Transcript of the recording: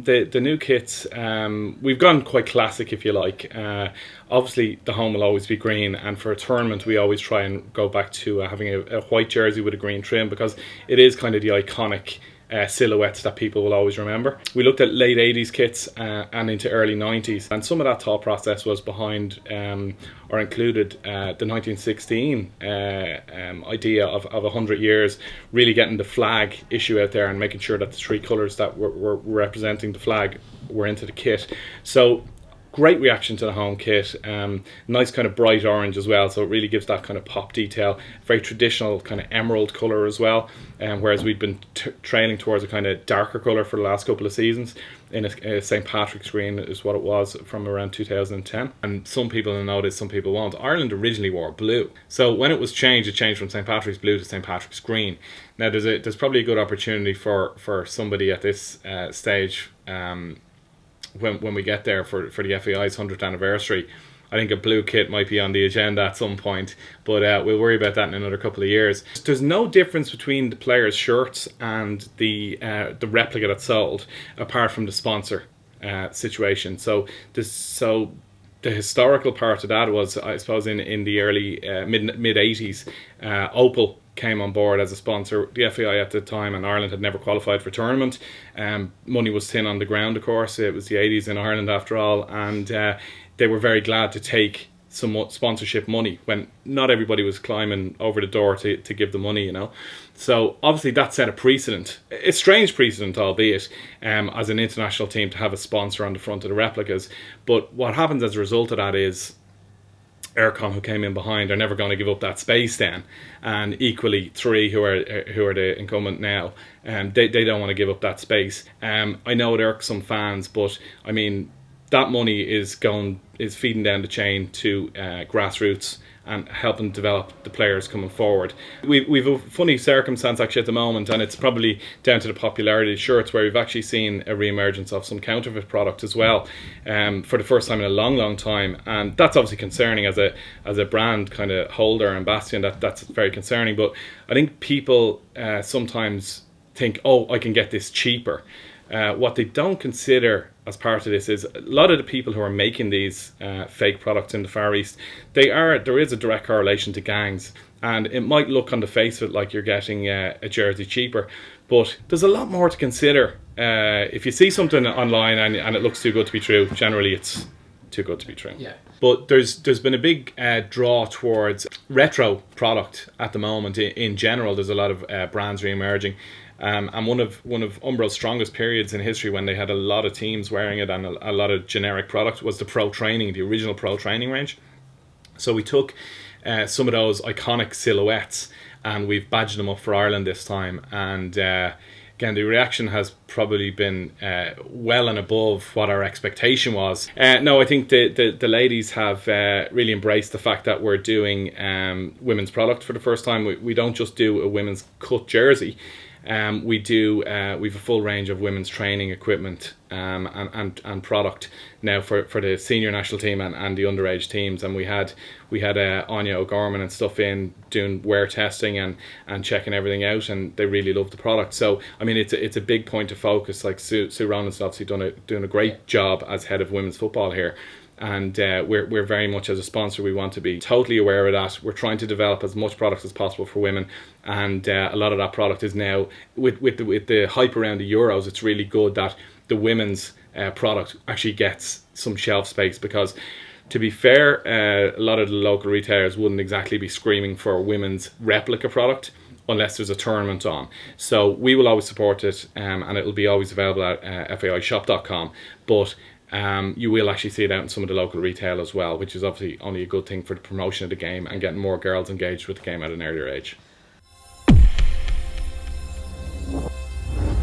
the new kits, we've gone quite classic, if you like. Obviously, the home will always be green, and for a tournament, we always try and go back to having a white jersey with a green trim, because it is kind of the iconic silhouettes that people will always remember. We looked at late 80s kits and into early 90s, and some of that thought process was behind or included the 1916 idea of 100 years, really getting the flag issue out there and making sure that the three colours that were representing the flag were into the kit. So great reaction to the home kit. Nice kind of bright orange as well, so it really gives that kind of pop detail. Very traditional kind of emerald colour as well, whereas we'd been trailing towards a kind of darker colour for the last couple of seasons. In a St. Patrick's green is what it was from around 2010. And some people will know this, some people won't. Ireland originally wore blue. So when it was changed, it changed from St. Patrick's blue to St. Patrick's green. Now there's probably a good opportunity for somebody at this stage, when we get there for the FAI's 100th anniversary. I think a blue kit might be on the agenda at some point, but we'll worry about that in another couple of years. There's no difference between the players' shirts and the replica that's sold, apart from the sponsor situation. So the historical part of that was, I suppose, in the early mid 80s, Opel came on board as a sponsor. The FAI at the time, and Ireland had never qualified for tournament. Money was thin on the ground, of course. It was the 80s in Ireland after all, and they were very glad to take some sponsorship money when not everybody was climbing over the door to give the money, you know. So obviously that set a precedent, a strange precedent albeit, as an international team to have a sponsor on the front of the replicas. But what happens as a result of that is Aircom, who came in behind, are never going to give up that space then, and equally Three, who are the incumbent now, they don't want to give up that space. I know it irks some fans, but I mean, that money is feeding down the chain to grassroots and helping develop the players coming forward. We've a funny circumstance actually at the moment, and it's probably down to the popularity of shirts, where we've actually seen a re-emergence of some counterfeit product as well, for the first time in a long time, and that's obviously concerning as a brand kind of holder and bastion. That's very concerning. But I think people sometimes think, oh, I can get this cheaper. What they don't consider as part of this is a lot of the people who are making these fake products in the Far East, there is a direct correlation to gangs, and it might look on the face of it like you're getting a jersey cheaper, but there's a lot more to consider. If you see something online and it looks too good to be true, generally it's too good to be true. Yeah. But there's been a big draw towards retro product at the moment. In general, there's a lot of brands re-emerging. And one of Umbro's strongest periods in history, when they had a lot of teams wearing it and a lot of generic product, was the original Pro Training range. So we took some of those iconic silhouettes and we've badged them up for Ireland this time. And again, the reaction has probably been well and above what our expectation was. No, I think the ladies have really embraced the fact that we're doing women's product for the first time. We don't just do a women's cut jersey. We've a full range of women's training equipment and product now for the senior national team and the underage teams, and we had Anya O'Gorman and stuff in doing wear testing and checking everything out, and they really love the product. So I mean, it's a big point of focus. Like Sue Ronald's obviously doing a great job as head of women's football here. And we're very much, as a sponsor, we want to be totally aware of that. We're trying to develop as much product as possible for women, and a lot of that product is now with the hype around the Euros. It's really good that the women's product actually gets some shelf space, because to be fair, a lot of the local retailers wouldn't exactly be screaming for women's replica product unless there's a tournament on. So we will always support it, and it'll be always available at faishop.com. But you will actually see it out in some of the local retail as well, which is obviously only a good thing for the promotion of the game and getting more girls engaged with the game at an earlier age.